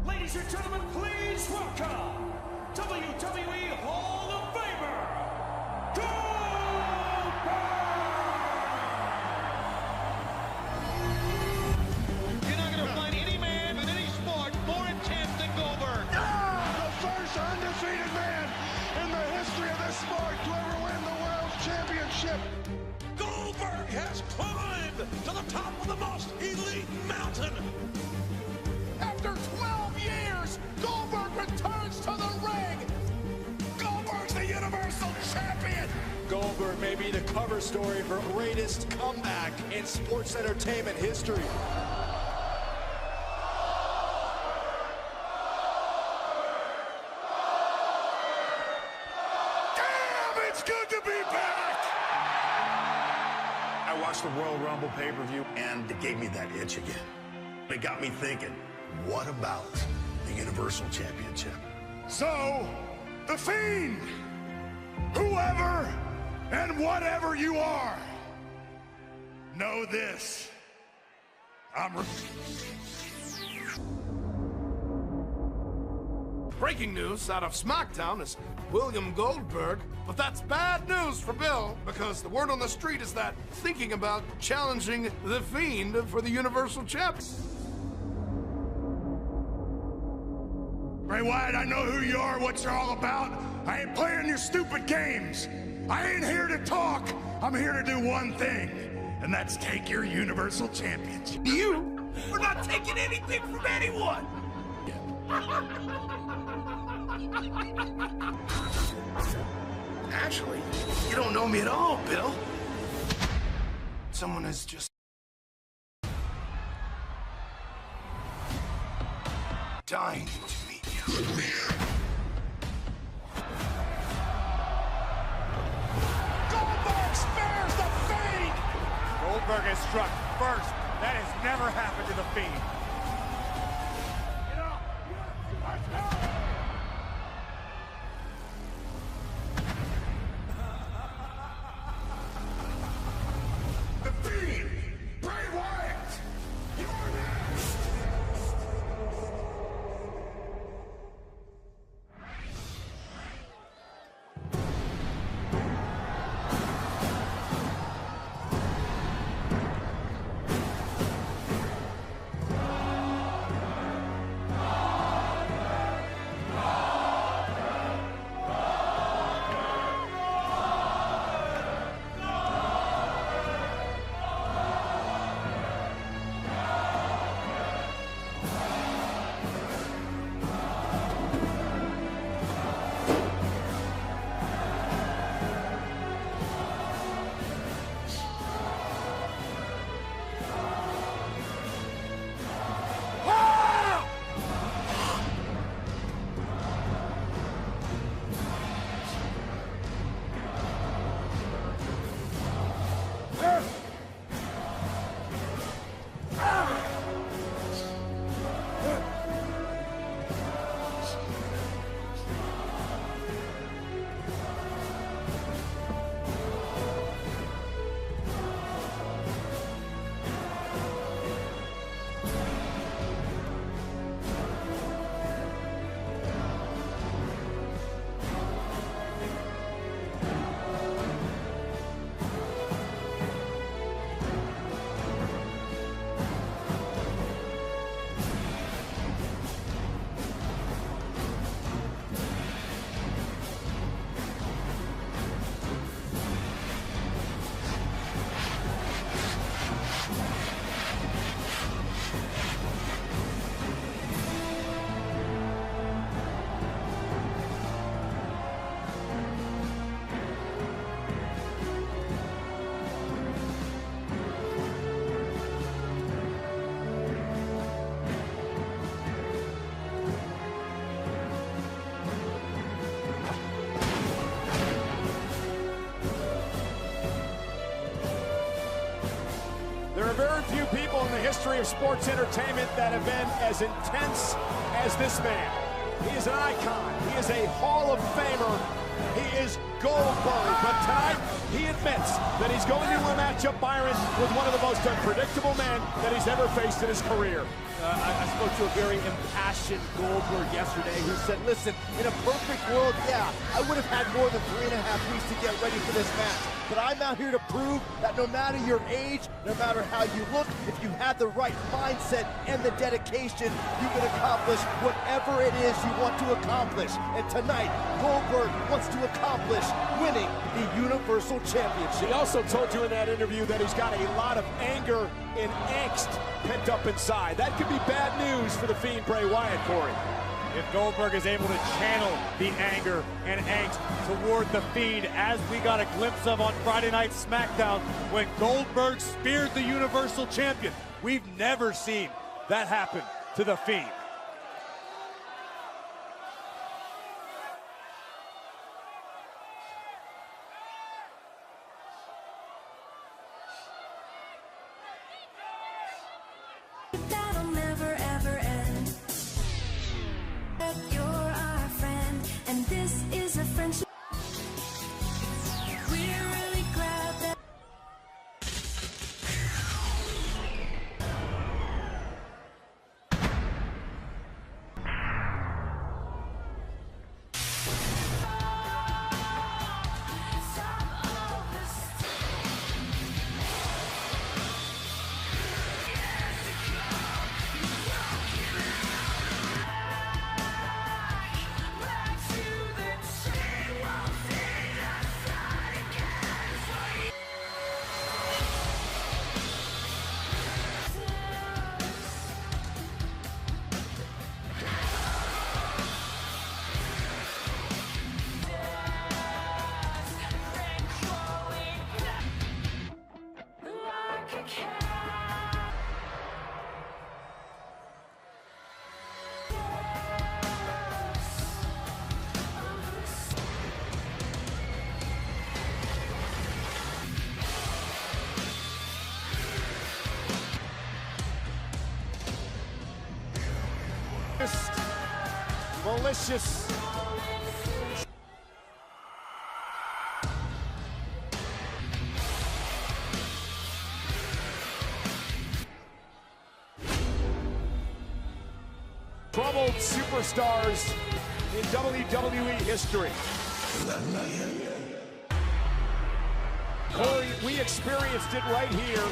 Ladies and gentlemen, please welcome WWE Hall of Famer, Goldberg! You're not going to find any man in any sport more intense than Goldberg. The first undefeated man in the history of this sport to ever win the World Championship. Goldberg has climbed to the top of the most elite mountain. After 12 years, Goldberg returns to the ring! Goldberg's the Universal Champion! Goldberg may be the cover story for greatest comeback in sports entertainment history. Damn, it's good to be back! I watched the Royal Rumble pay-per-view, and it gave me that itch again. It got me thinking, what about the Universal Championship? So, the Fiend, whoever and whatever you are, know this. Breaking news out of SmackDown is William Goldberg, but that's bad news for Bill, because the word on the street is that thinking about challenging the Fiend for the Universal Championship. Bray Wyatt, I know who you are, what you're all about. I ain't playing your stupid games. I ain't here to talk. I'm here to do one thing, and that's take your Universal Championship. You are not taking anything from anyone! Actually, you don't know me at all, Bill. Someone is just dying to meet you. Goldberg spares the Fiend! Goldberg has struck first. That has never happened to the Fiend. The Fiend! Bray Wyatt! You're next! There are very few people in the history of sports entertainment that have been as intense as this man. He is an icon. He is a Hall of Famer He is Goldberg, but tonight he admits that he's going into a matchup, Byron, with one of the most unpredictable men that he's ever faced in his career. I spoke to a very impassioned Goldberg yesterday who said, listen, in a perfect world, yeah, I would have had more than 3.5 weeks to get ready for this match. But I'm out here to prove that no matter your age, no matter how you look, if you have the right mindset and the dedication, you can accomplish whatever it is you want to accomplish. And tonight, Goldberg wants to accomplish winning the Universal Championship. He also told you in that interview that he's got a lot of anger and angst pent up inside. That could be bad news for the Fiend Bray Wyatt, Corey. If Goldberg is able to channel the anger and angst toward the Fiend, as we got a glimpse of on Friday Night SmackDown when Goldberg speared the Universal Champion. We've never seen that happen to the Fiend. That'll never ever end. You're our friend, and this is a friendship. We're really glad that. Malicious. Troubled superstars in WWE history. Corey, we experienced it right here.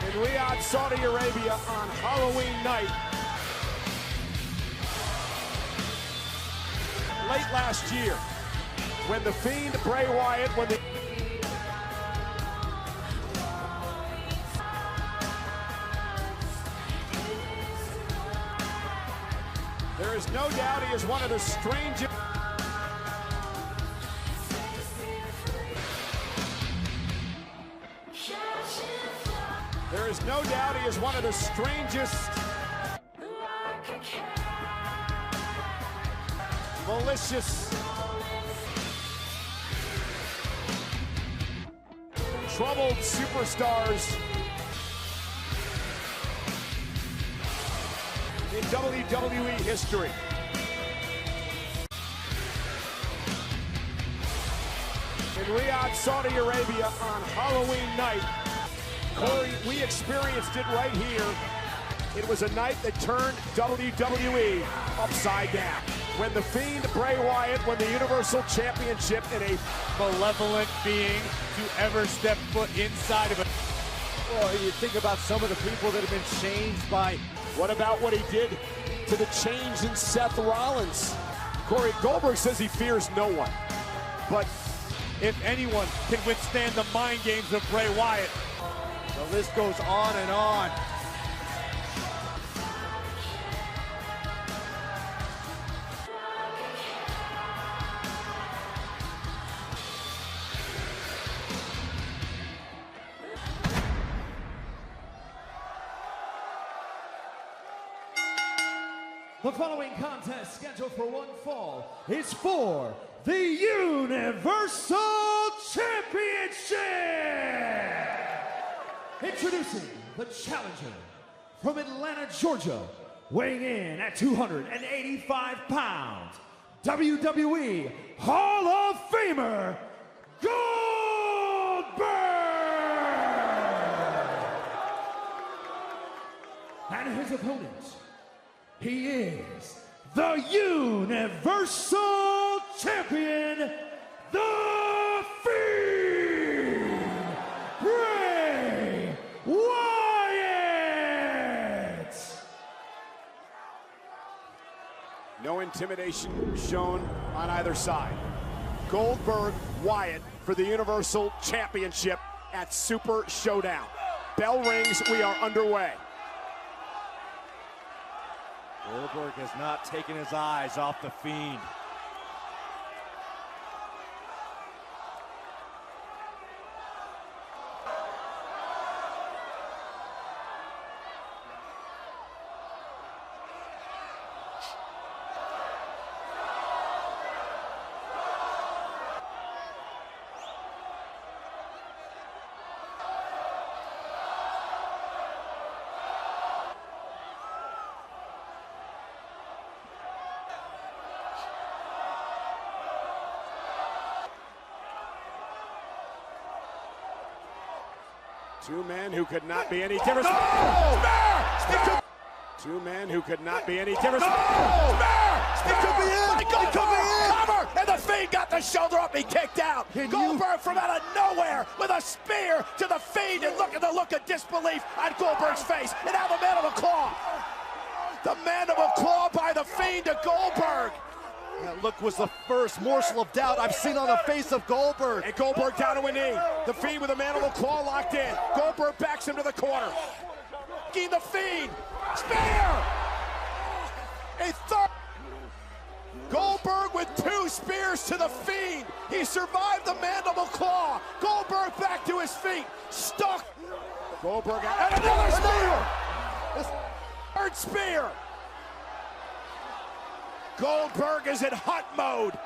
In Riyadh, Saudi Arabia on Halloween night. Late last year, when the Fiend Bray Wyatt, when the there is no doubt he is one of the strangest. There is no doubt he is one of the strangest, malicious, troubled superstars in WWE history. In Riyadh, Saudi Arabia on Halloween night. Corey, we experienced it right here. It was a night that turned WWE upside down. When the Fiend Bray Wyatt won the Universal Championship in a Malevolent being to ever step foot inside of it. Well, you think about some of the people that have been changed by. What about what he did to the change in Seth Rollins? Corey, Goldberg says he fears no one. But If anyone can withstand the mind games of Bray Wyatt, the list goes on and on. The following contest, scheduled for one fall, is for the Universal Championship! Introducing the challenger from Atlanta, Georgia, weighing in at 285 pounds, WWE Hall of Famer, Goldberg! And his opponent, he is the Universal Champion, the Fiend, Bray Wyatt! No intimidation shown on either side. Goldberg, Wyatt for the Universal Championship at Super Showdown. Bell rings, we are underway. Goldberg has not taken his eyes off the Fiend. Two men who could not be any different. Two men who could not be any different. It could be it. It could be it. Cover, and the Fiend got the shoulder up. He kicked out. Goldberg from out of nowhere with a spear to the Fiend, and look at the look of disbelief on Goldberg's face. And now the mandible claw. The mandible claw by the Fiend to Goldberg. That look was the first morsel of doubt I've seen on the face of Goldberg. And Goldberg down to a knee. The Fiend with a mandible claw locked in. Goldberg backs him to the corner. The Fiend. Spear! A third. Goldberg with two spears to the Fiend. He survived the mandible claw. Goldberg back to his feet. Stuck. Goldberg out. And another spear! Third spear. Goldberg is in hunt mode.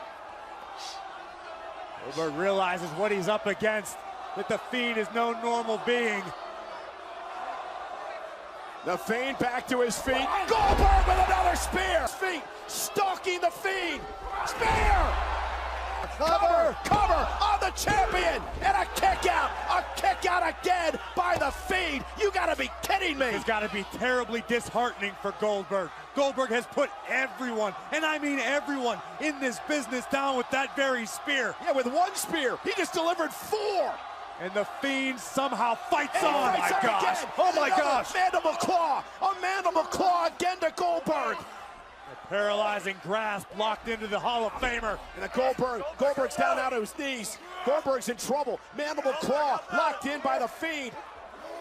Goldberg realizes what he's up against, that the Fiend is no normal being. The Fiend back to his feet. Goldberg with another spear. Feet stalking the Fiend. Spear. Cover on the champion. And a kick out. A kick out again by the Fiend. You gotta be kidding me. It's gotta be terribly disheartening for Goldberg. Goldberg has put everyone, and I mean everyone, in this business down with that very spear. Yeah, with one spear. He just delivered four. And the Fiend somehow fights on. Oh my gosh. Oh my gosh. Mandible claw. A mandible claw again to Goldberg. A paralyzing grasp locked into the Hall of Famer. And a Goldberg's down now to his knees. Goldberg's in trouble. Mandible claw locked in by the Fiend.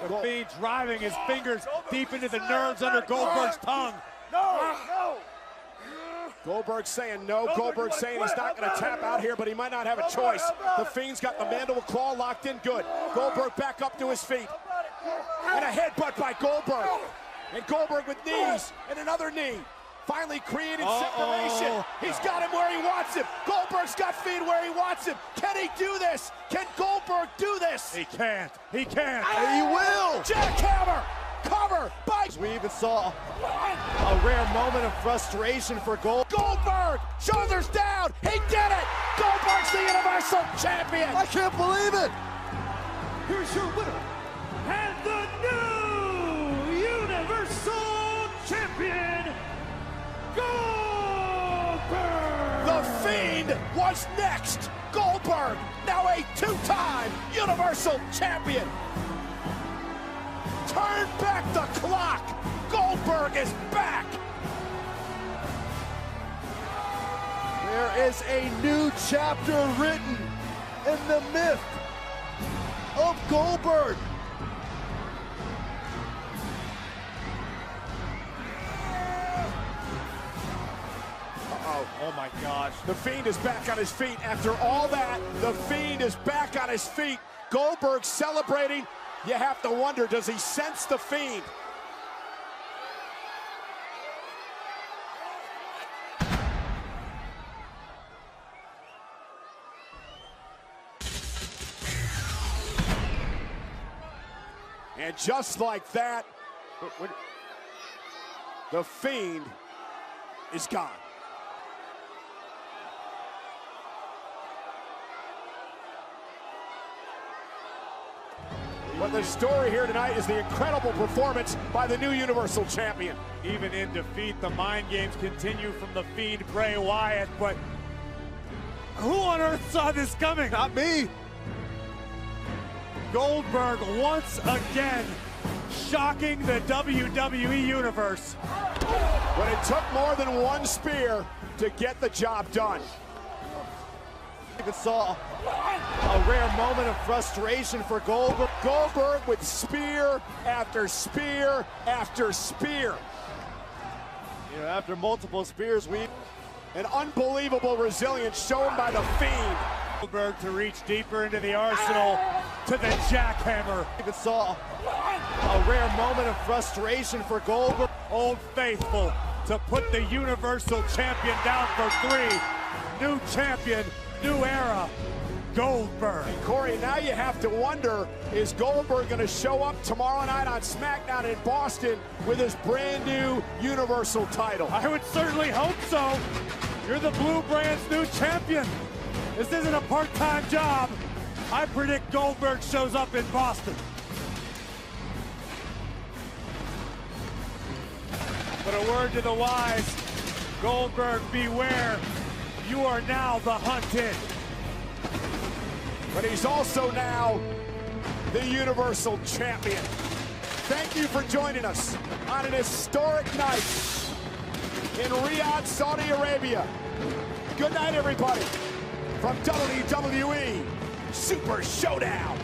The Fiend driving his fingers deep into the nerves under Goldberg's tongue. No. Goldberg saying no. Goldberg saying he's not going to tap out here, but he might not have a choice. The Fiend's got the mandible claw locked in good. Goldberg back up to his feet. And a headbutt by Goldberg. And Goldberg with knees and another knee. Finally creating separation. He's got him where he wants him. Goldberg's got Fiend where he wants him. Can he do this? Can Goldberg do this? He can't. He can't. He will. Jackhammer. Cover by. We even saw a rare moment of frustration for Goldberg. Shoulders down. He did it. Goldberg's the Universal Champion. I can't believe it. Here's your winner, and the new Universal Champion, Goldberg! The Fiend was next. Goldberg, now a two-time Universal Champion. Turn back the clock. Goldberg is back. There is a new chapter written in the myth of Goldberg. Oh my gosh. The Fiend is back on his feet. After all that, the Fiend is back on his feet. Goldberg celebrating. You have to wonder, does he sense the Fiend? And just like that, the Fiend is gone. But the story here tonight is the incredible performance by the new Universal Champion. Even in defeat, the mind games continue from the Fiend, Bray Wyatt, but who on earth saw this coming? Not me. Goldberg once again shocking the WWE Universe. But it took more than one spear to get the job done. Even saw a rare moment of frustration for Goldberg. Goldberg with spear after spear after spear. You know, after multiple spears, an unbelievable resilience shown by the Fiend. Goldberg to reach deeper into the arsenal to the jackhammer. Even saw a rare moment of frustration for Goldberg. Old Faithful to put the Universal Champion down for 3. New champion, new era, Goldberg. Corey, now you have to wonder, is Goldberg going to show up tomorrow night on SmackDown in Boston with his brand new Universal title? I would certainly hope so. You're the Blue Brand's new champion. This isn't a part-time job. I predict Goldberg shows up in Boston. But a word to the wise, Goldberg, beware. You are now the hunted. But he's also now the Universal Champion. Thank you for joining us on an historic night in Riyadh, Saudi Arabia. Good night, everybody, from WWE Super Showdown.